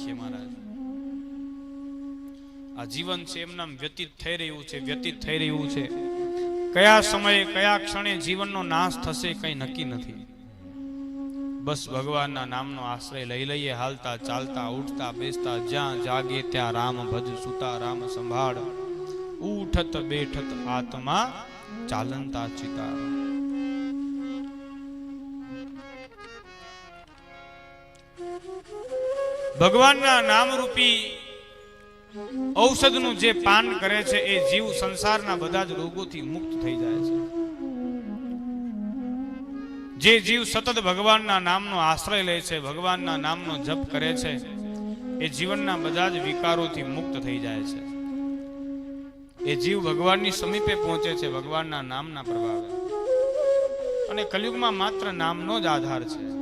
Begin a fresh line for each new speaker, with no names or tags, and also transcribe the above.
રાખીએ મહારાજ. આ જીવન છે એમનામ વ્યતીત થઈ રહ્યું છે. કયા સમયે કયા ક્ષણે જીવનનો નાશ થશે કઈ નક્કી નથી. બસ ભગવાનના નામનો આશ્રય લઈ લઈએ. હાલતા ચાલતા ઉઠતા બેસતા જ્યાં જાગે ત્યાં રામ ભજ, સુતા રામ સંભાળ, ઉઠત બેઠત આત્મા ચાલંતા ચિતા. ભગવાનના નામરૂપી ઔષધનું જે પાન કરે છે એ જીવ સંસારના બધા જ રોગોથી મુક્ત થઈ જાય છે. જે જીવ સતત ભગવાનના નામનો આશ્રય લે છે, ભગવાનના નામનો જપ કરે છે, એ જીવનના બધા જ વિકારોથી મુક્ત થઈ જાય છે. એ જીવ ભગવાનની સમીપે પહોંચે છે ભગવાનના નામના પ્રભાવે. અને કલયુગમાં માત્ર નામનો જ આધાર છે.